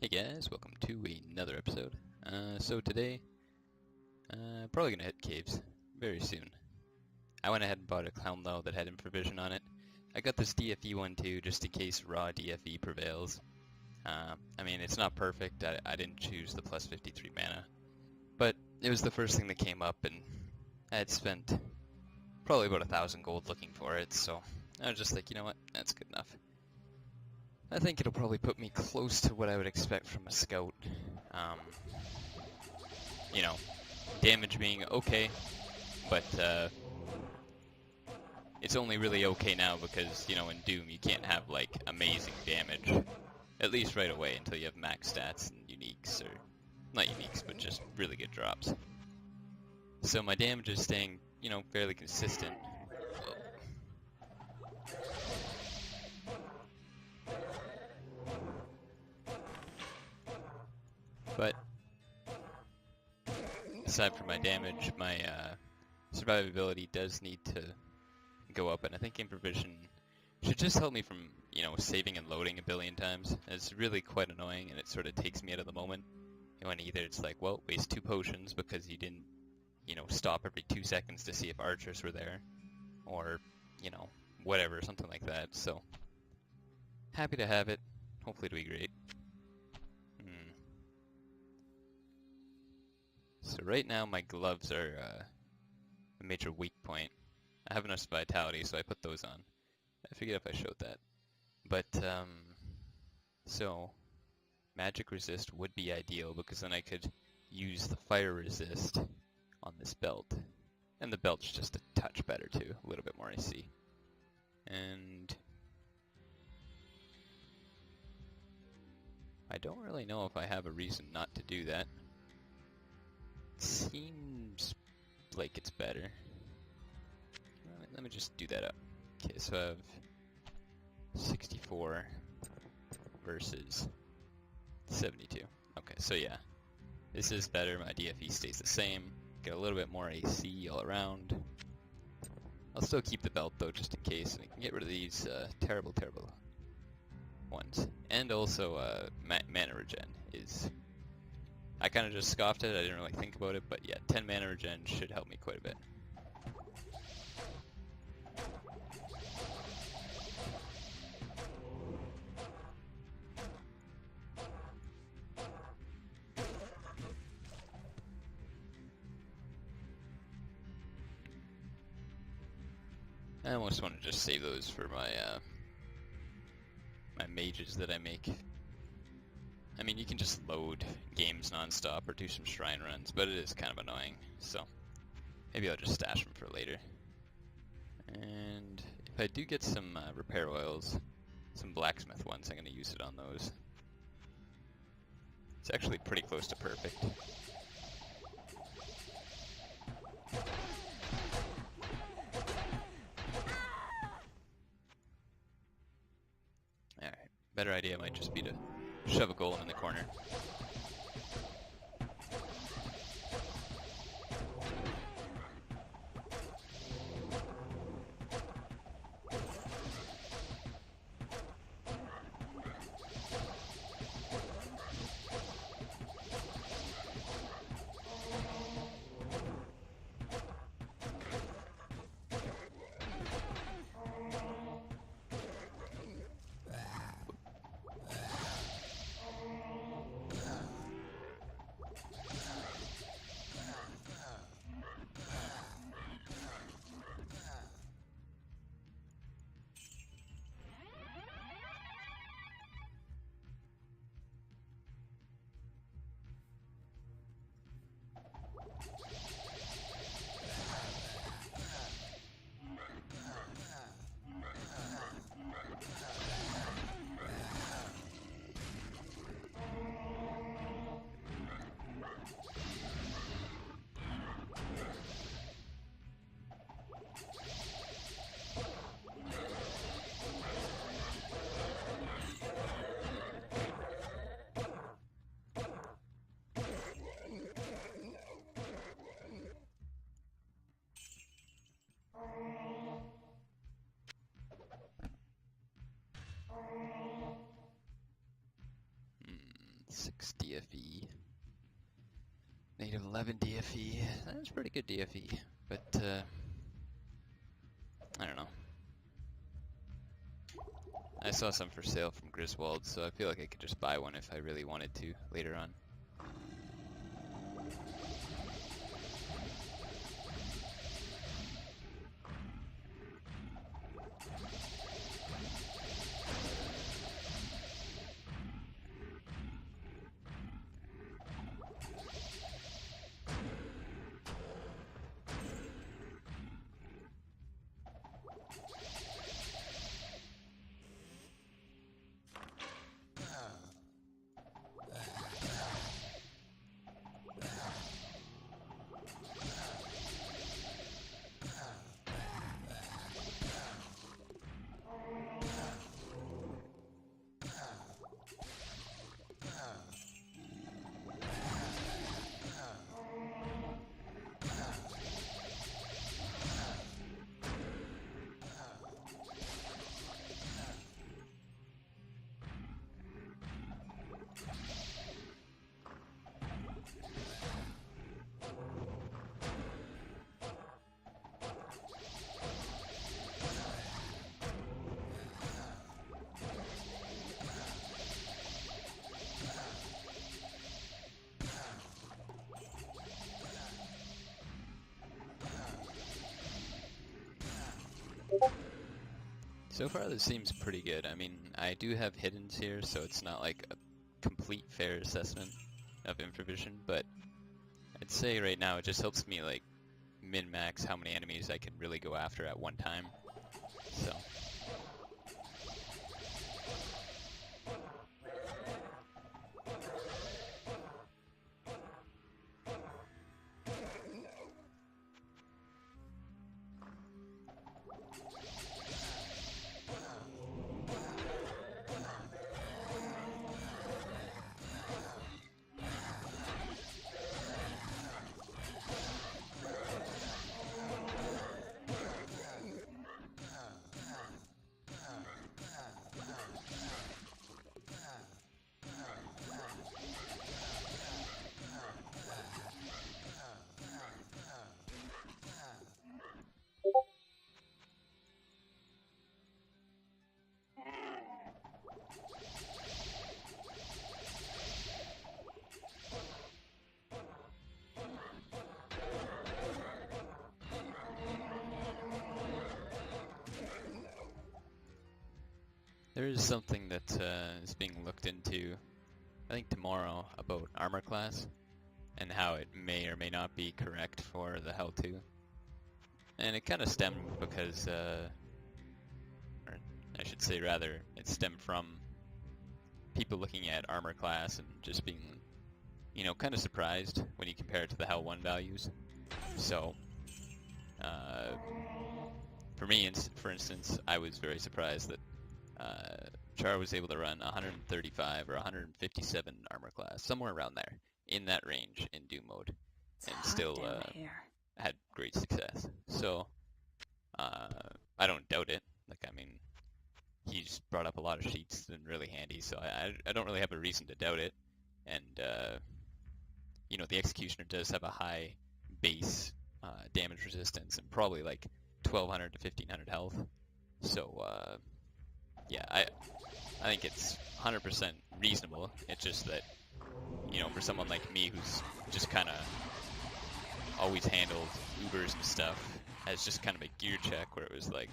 Hey guys, welcome to another episode. So today, probably gonna hit caves very soon. I went ahead and bought a Thehell2 that had infravision on it. I got this DFE one too, just in case raw DFE prevails. I mean, it's not perfect. I didn't choose the plus 53 mana, but it was the first thing that came up, and I had spent probably about 1,000 gold looking for it. So I was just like, you know what, that's good enough. I think it'll probably put me close to what I would expect from a scout. You know, damage being okay, but it's only really okay now because, you know, in Doom you can't have, like, amazing damage. At least right away until you have max stats and uniques, or not uniques, but just really good drops. So my damage is staying, you know, fairly consistent. But aside from my damage, my survivability does need to go up, and I think improvision should just help me from, you know, saving and loading a billion times. It's really quite annoying, and it sort of takes me out of the moment. When either it's like, well, waste 2 potions because you didn't, you know, stop every 2 seconds to see if archers were there, or, you know, whatever, something like that. So happy to have it. Hopefully it'll be great. So right now my gloves are a major weak point. I have enough vitality, so I put those on. I forget if I showed that. But, so magic resist would be ideal because then I could use the fire resist on this belt. And the belt's just a touch better too, a little bit more AC. And I don't really know if I have a reason not to do that. Seems like it's better. Let me just do that up. Okay, so I have 64 versus 72. Okay, so yeah, this is better. My DFE stays the same. Get a little bit more AC all around. I'll still keep the belt though, just in case, and I can get rid of these terrible ones. And also, mana regen is. I kind of just scoffed at it, I didn't really think about it, but yeah, 10 mana regen should help me quite a bit. I almost want to just save those for my my mages that I make. I mean, you can just load games non-stop or do some shrine runs, but it is kind of annoying, so maybe I'll just stash them for later. And if I do get some repair oils, some blacksmith ones, I'm going to use it on those. It's actually pretty close to perfect. Alright, better idea might just be to shove a golem in the corner. 6 DFE. Negative 11 DFE. That's pretty good DFE, but I don't know. I saw some for sale from Griswold, so I feel like I could just buy one if I really wanted to later on. So far this seems pretty good. I mean, I do have hiddens here, so it's not like a complete fair assessment of infravision, but I'd say right now it just helps me like min-max how many enemies I can really go after at one time. So there is something that is being looked into, I think tomorrow, about armor class and how it may or may not be correct for the Thehell2. And it kind of stemmed because, or I should say rather, it stemmed from people looking at armor class and just being, you know, kind of surprised when you compare it to the Thehell1 values. So, for me, for instance, I was very surprised that Char was able to run 135 or 157 armor class, somewhere around there, in that range in Doom mode, and still had great success. So, I don't doubt it. Like, I mean, he's brought up a lot of sheets and really handy, so I don't really have a reason to doubt it. And, you know, the Executioner does have a high base damage resistance and probably like 1200 to 1500 health. So, yeah, I think it's 100% reasonable. It's just that, you know, for someone like me who's just kind of always handled Ubers and stuff as just kind of a gear check where it was like,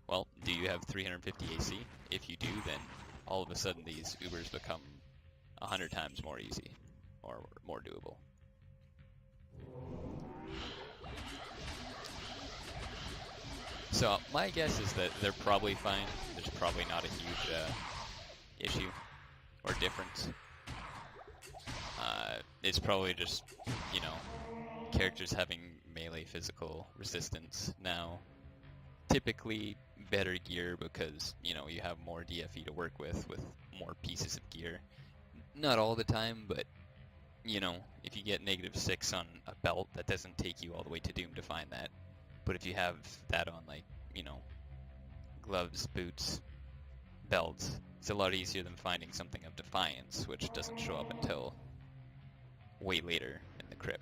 well, do you have 350 AC? If you do, then all of a sudden these Ubers become 100 times more easy or more doable. So my guess is that they're probably fine. There's probably not a huge issue or difference. It's probably just, you know, characters having melee physical resistance now. Typically better gear because, you know, you have more DFE to work with more pieces of gear. Not all the time, but, you know, if you get -6 on a belt, that doesn't take you all the way to Doom to find that. But if you have that on, like, you know, gloves, boots, belts. It's a lot easier than finding something of Defiance, which doesn't show up until way later in the crypt.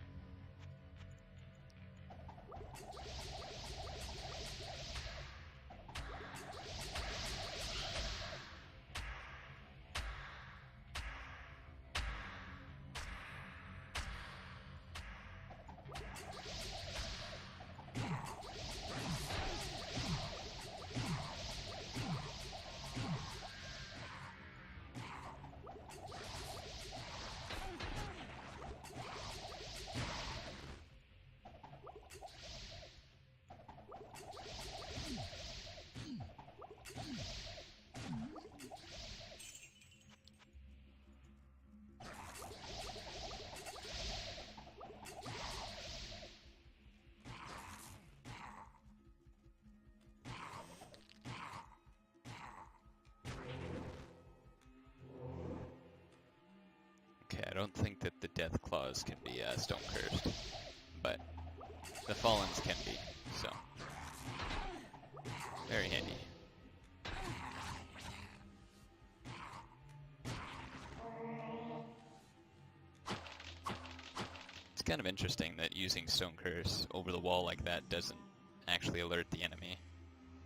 Okay, I don't think that the Death Claws can be stone cursed, but the Fallens can be, so very handy. It's kind of interesting that using Stone Curse over the wall like that doesn't actually alert the enemy.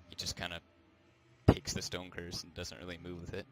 He just kind of takes the Stone Curse and doesn't really move with it.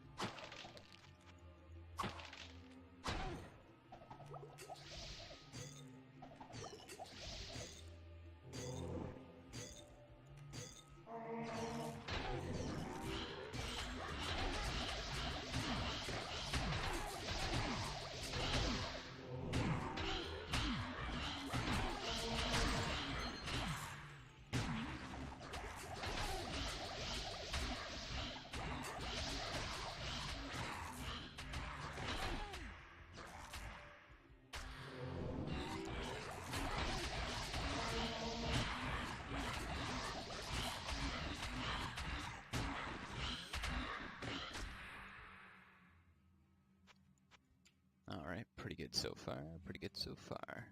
Alright, pretty good so far, pretty good so far.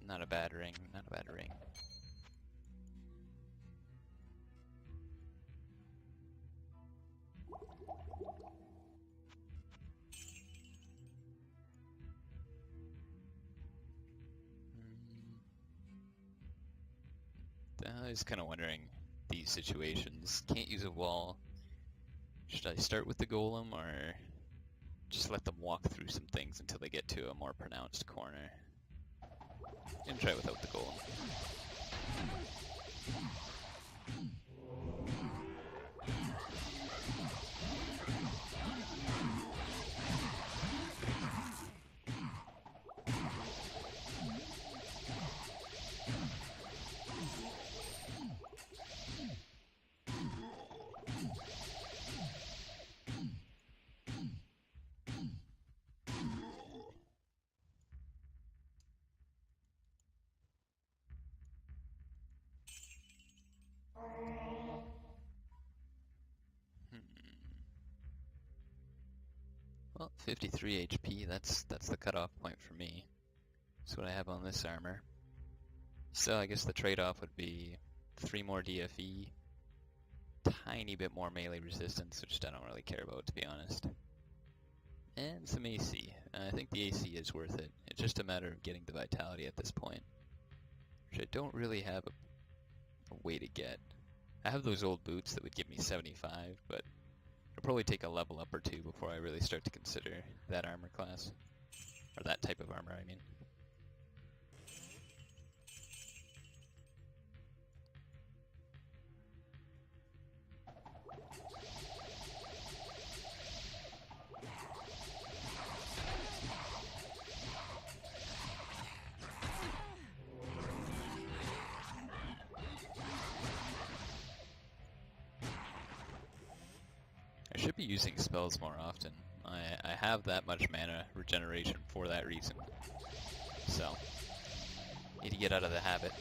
Not a bad ring, not a bad ring. I was kind of wondering these situations. Can't use a wall. Should I start with the golem or just let them walk through some things until they get to a more pronounced corner? And try without the golem. Well, 53 HP, that's the cutoff point for me. That's what I have on this armor. So I guess the trade-off would be 3 more DFE, tiny bit more melee resistance, which I don't really care about, to be honest. And some AC. I think the AC is worth it. It's just a matter of getting the vitality at this point, which I don't really have a way to get. I have those old boots that would give me 75, but it'll probably take a level up or two before I really start to consider that armor class. Or that type of armor, I mean. I should be using spells more often. I have that much mana regeneration for that reason. So, Need to get out of the habit.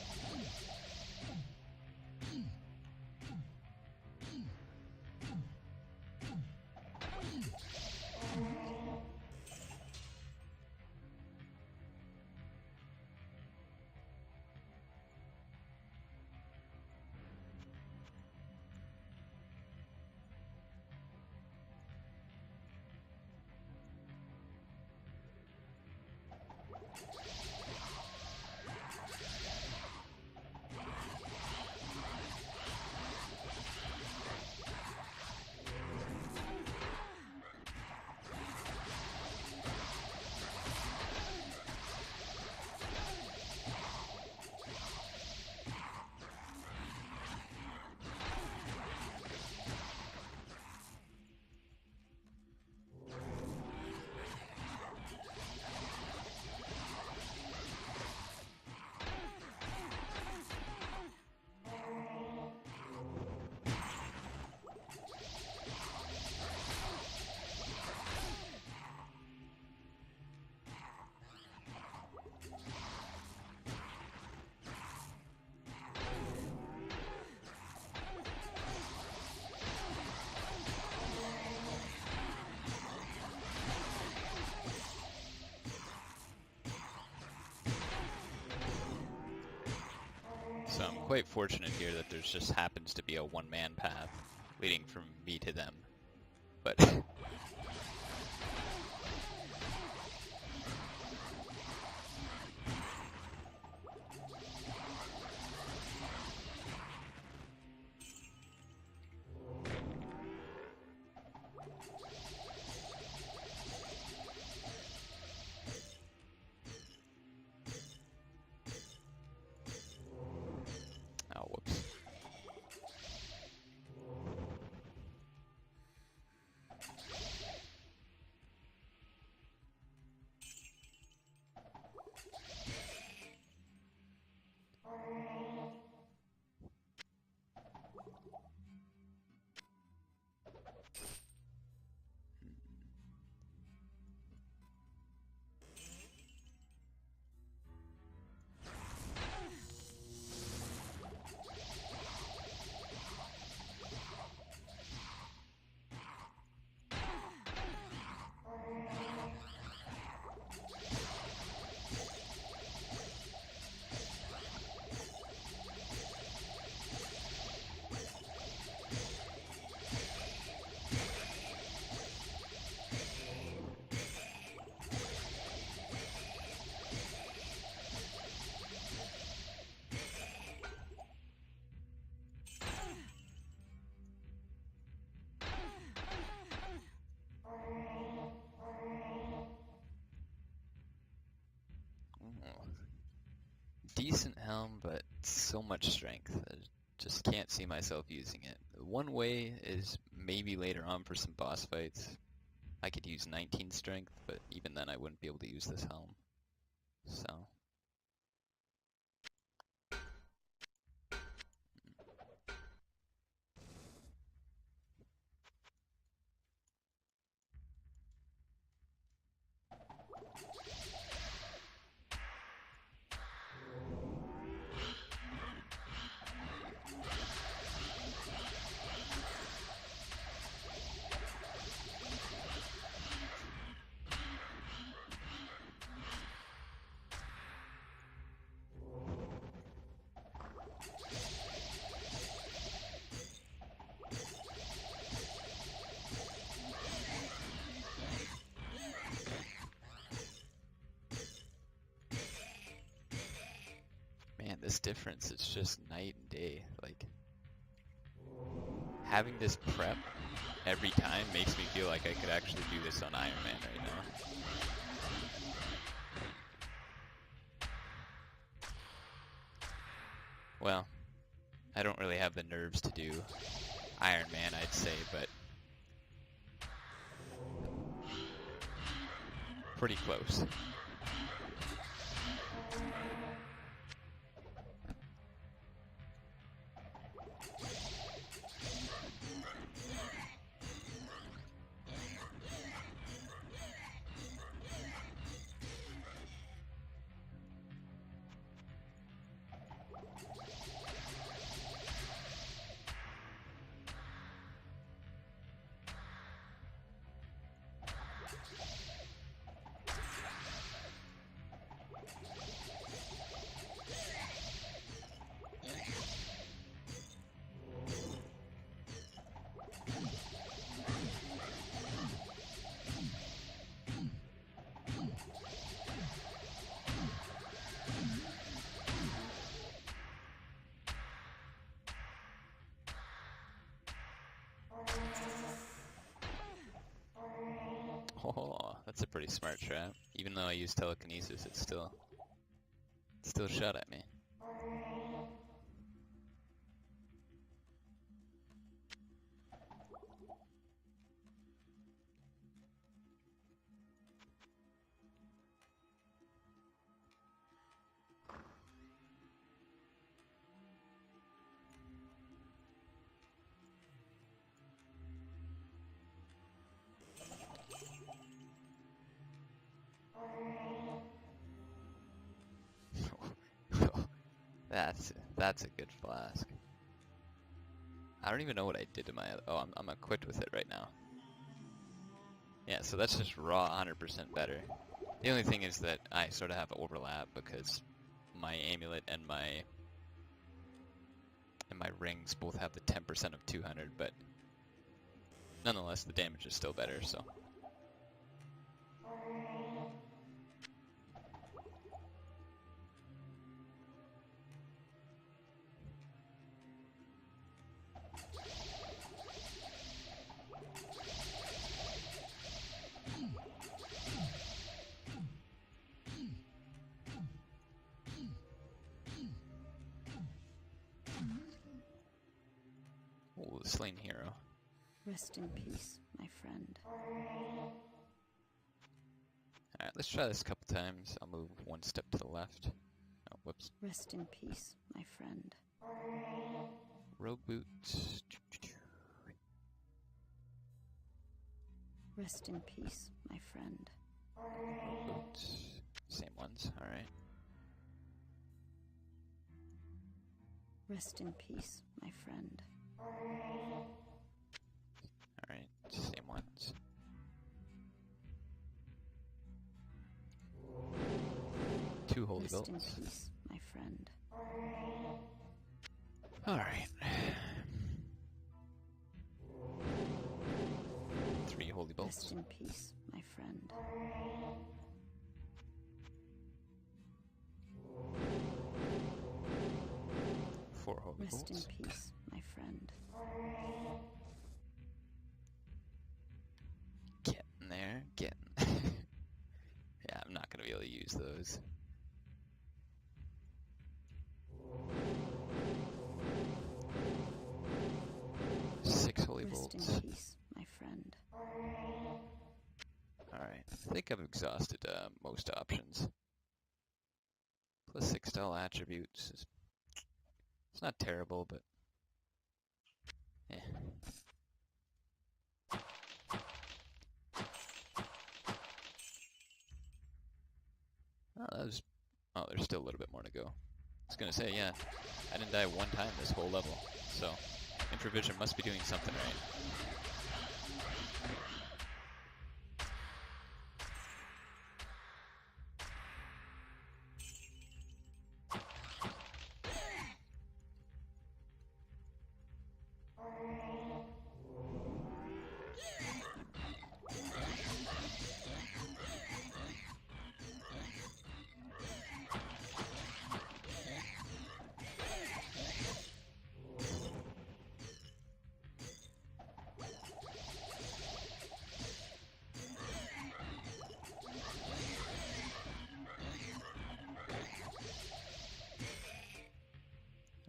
So I'm quite fortunate here that there's just happens to be a one-man path leading from me to them. But oh, whoops. Decent helm, but so much strength. I just can't see myself using it. One way is maybe later on for some boss fights. I could use 19 strength, but even then I wouldn't be able to use this helm. So man, this difference is just night and day. Like, having this prep every time makes me feel like I could actually do this on Iron Man right now. Well, I don't really have the nerves to do Iron Man, I'd say, but pretty close. That's a pretty smart trap. Even though I use telekinesis, it still shot at me. That's a good flask. I don't even know what I did to my other. Oh, I'm equipped with it right now. Yeah, so that's just raw 100% better. The only thing is that I sort of have overlap because my amulet and my rings both have the 10% of 200, but nonetheless the damage is still better, so. Oh, the slain hero. Rest in peace, my friend. Alright, let's try this a couple times. I'll move one step to the left. Oh, whoops. Rest in peace, my friend. Rogue boots. Rest in peace, my friend. Rogue boots. Same ones, alright. Rest in peace, my friend. Alright, same ones. Two holy Rest bolts. in peace, my friend. Alright. 3 holy bolts. Rest in peace, my friend. 4 holy Rest bolts. in peace, my friend. Getting there, getting. Yeah, I'm not gonna be able to use those. Six holy Rest bolts. in peace, my friend. Alright, I think I've exhausted most options. Plus 6 style attributes. It's not terrible, but yeah. Oh, there's still a little bit more to go. I was gonna say, yeah, I didn't die one time this whole level, so Introvision must be doing something right.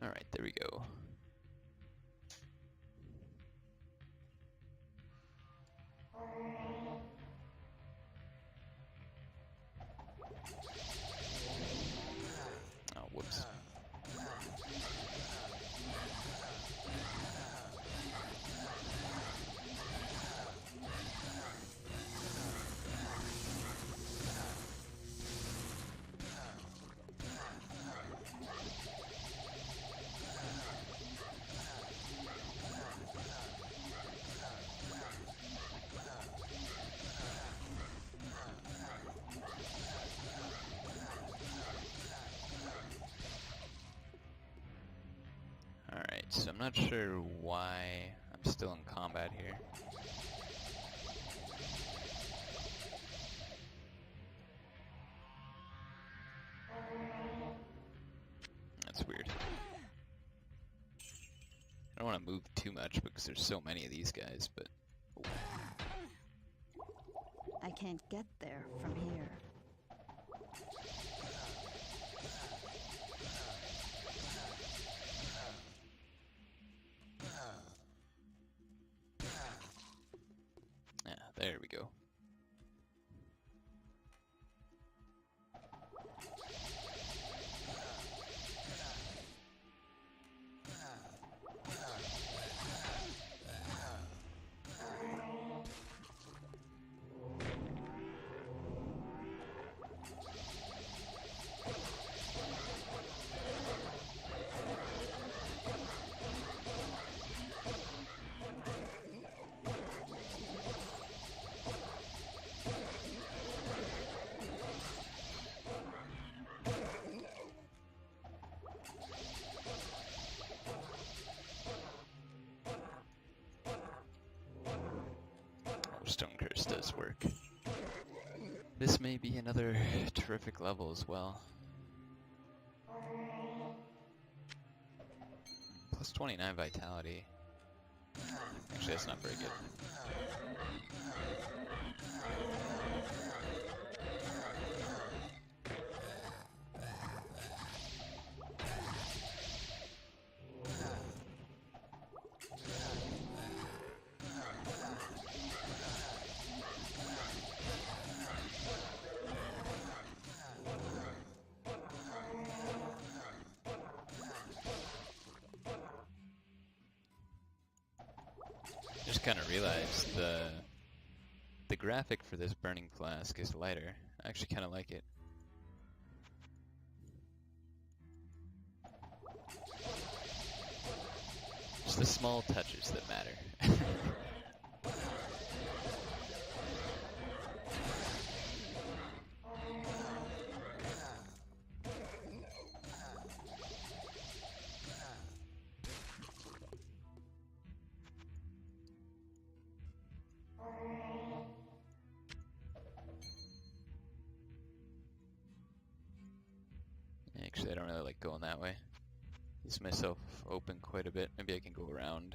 Alright, there we go. Oh, whoops. Alright, so I'm not sure why I'm still in combat here. That's weird. I don't want to move too much because there's so many of these guys, but... I can't get there from here. Yeah, there we go. Stone Curse does work. This may be another terrific level as well. Plus 29 vitality. Actually, that's not very good. Just kind of realized the graphic for this burning flask is lighter. I actually kind of like it. Just the small touches that matter. Actually, I don't really like going that way. Leaves myself open quite a bit. Maybe I can go around.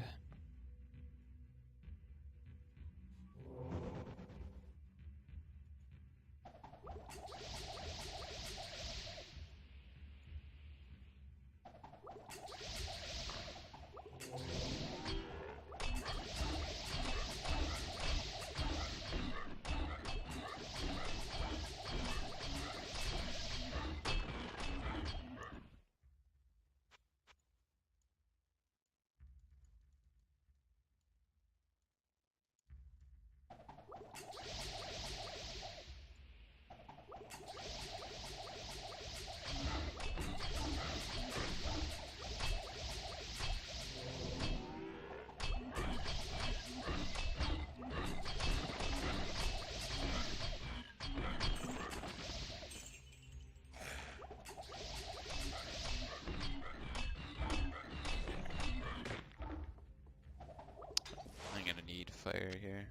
Fire here.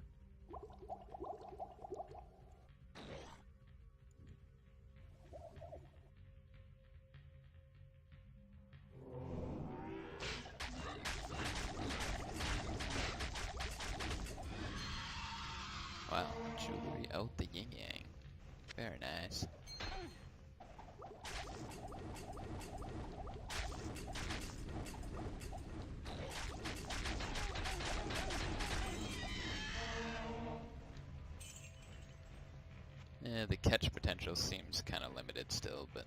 Wow, jewelry out the yin yang. Very nice. Yeah, the catch potential seems kind of limited still, but...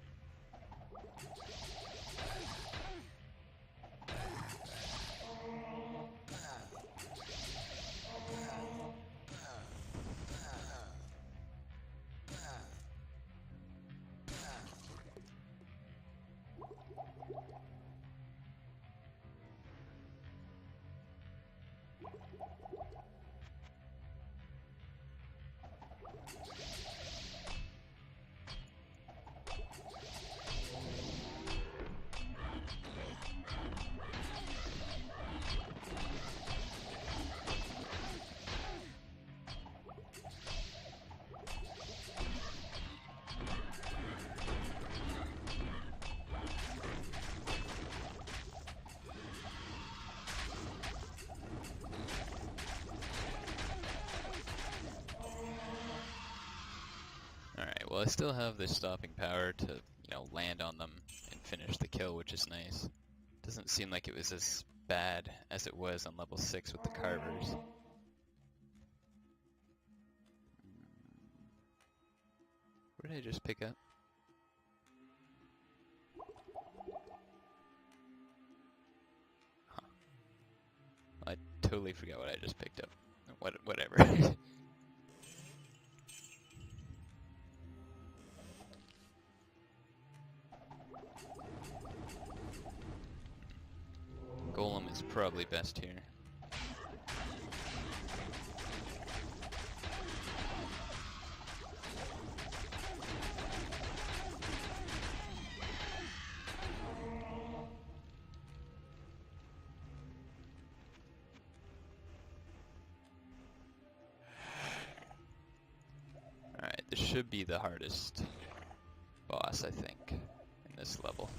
Well, I still have the stopping power to, you know, land on them and finish the kill, which is nice. Doesn't seem like it was as bad as it was on level 6 with the carvers. What did I just pick up? Huh. I totally forgot what I just picked up. Whatever. Golem is probably best here. Alright, this should be the hardest boss, I think, in this level.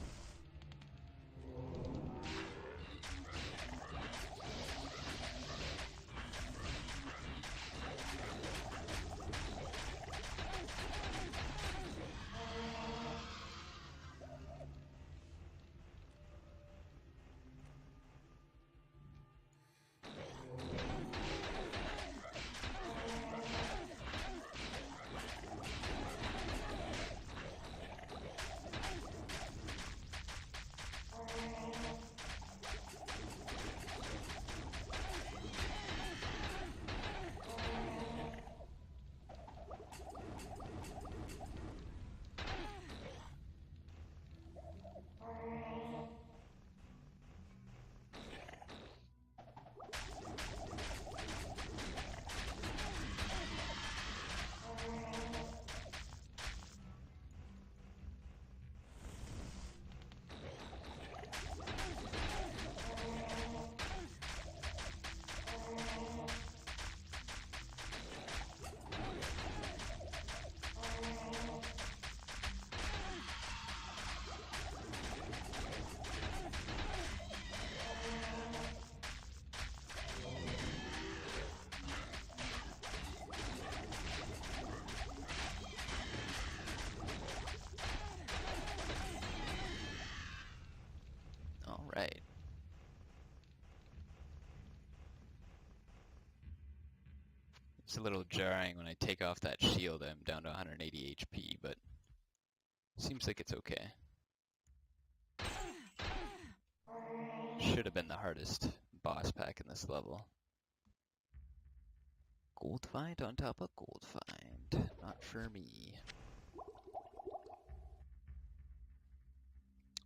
Alright. It's a little jarring when I take off that shield. I'm down to 180 HP, but seems like it's okay. Should have been the hardest boss pack in this level. Gold find on top of gold find. Not for me.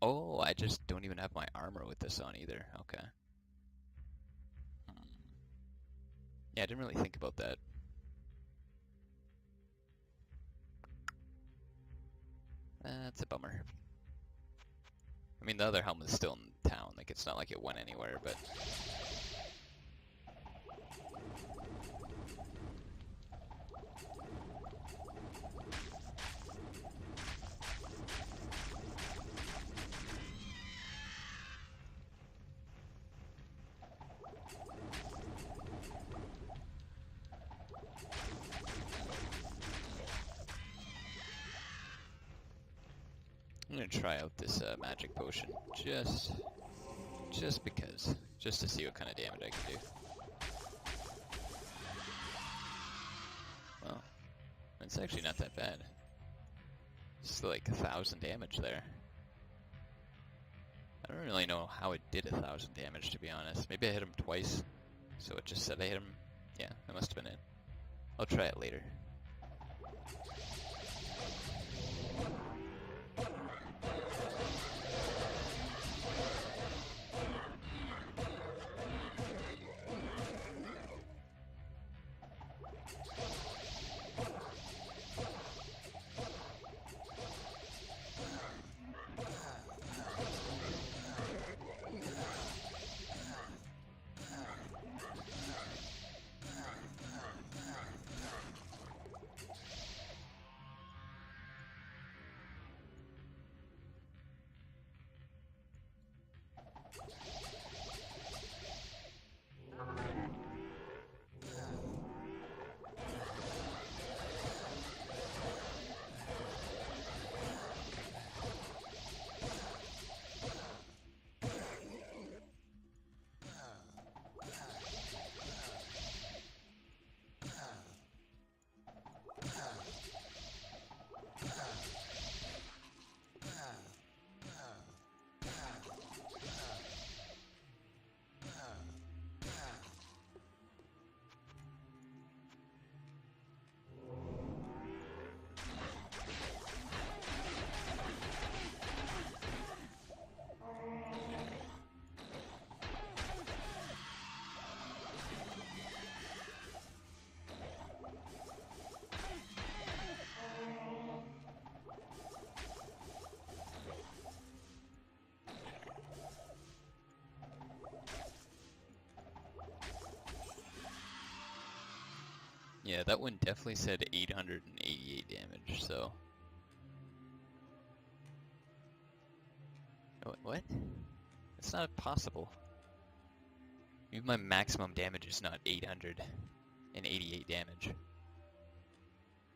Oh, I just don't even have my armor with this on either. Okay. Yeah, I didn't really think about that. That's a bummer. I mean, the other helmet's still in town. Like, it's not like it went anywhere, but... I'm gonna try out this magic potion, just because, just to see what kind of damage I can do. Well, it's actually not that bad. It's like 1,000 damage there. I don't really know how it did 1,000 damage, to be honest. Maybe I hit him twice, so it just said I hit him. Yeah, that must have been it. I'll try it later. Yeah, that one definitely said 888 damage, so... What? That's not possible. Maybe my maximum damage is not 888 damage.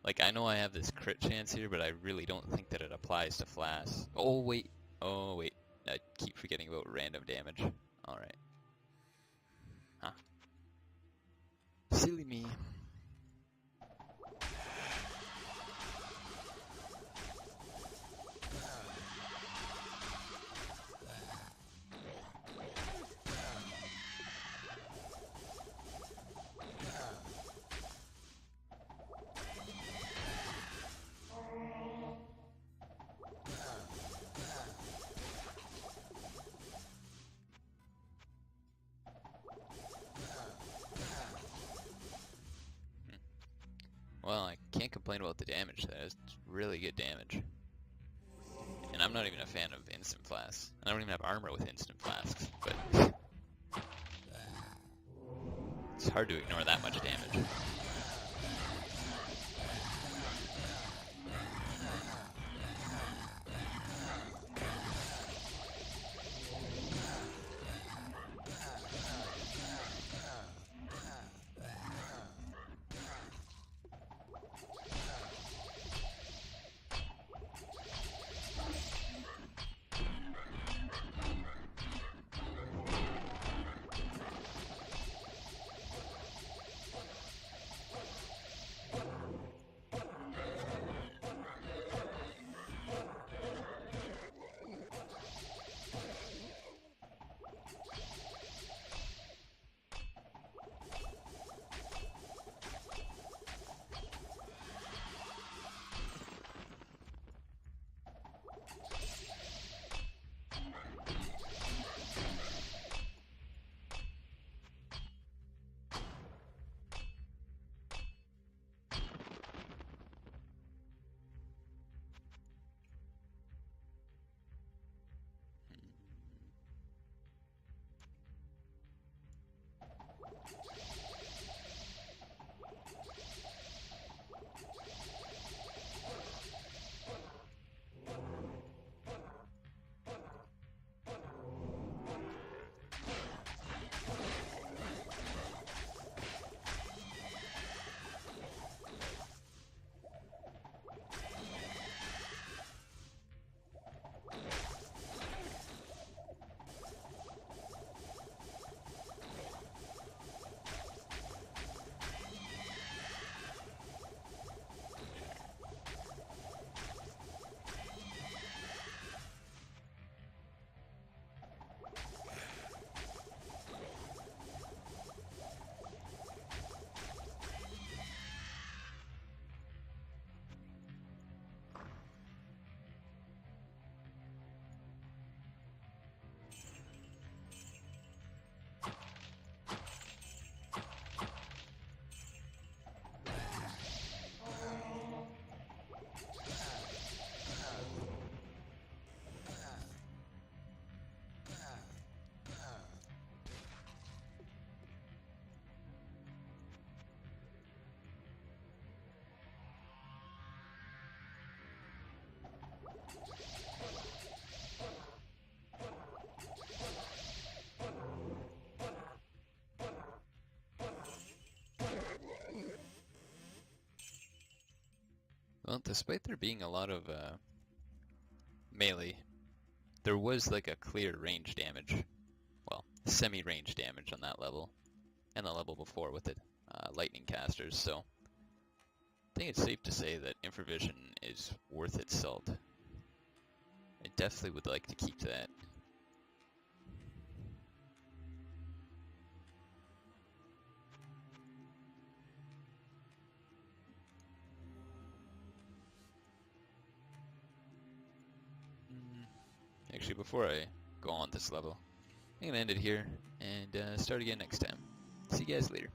Like, I know I have this crit chance here, but I really don't think that it applies to Flask. Oh, wait. Oh, wait. I keep forgetting about random damage. Alright. Huh. Silly me. Well, I can't complain about the damage. That is really good damage. And I'm not even a fan of instant flasks. I don't even have armor with instant flasks, but it's hard to ignore that much damage. Well, despite there being a lot of melee, there was like a clear range damage. Well, semi-range damage on that level, and the level before with it, lightning casters, so I think it's safe to say that Infravision is worth its salt. I definitely would like to keep that. Actually, before I go on this level, I'm going to end it here and start again next time. See you guys later.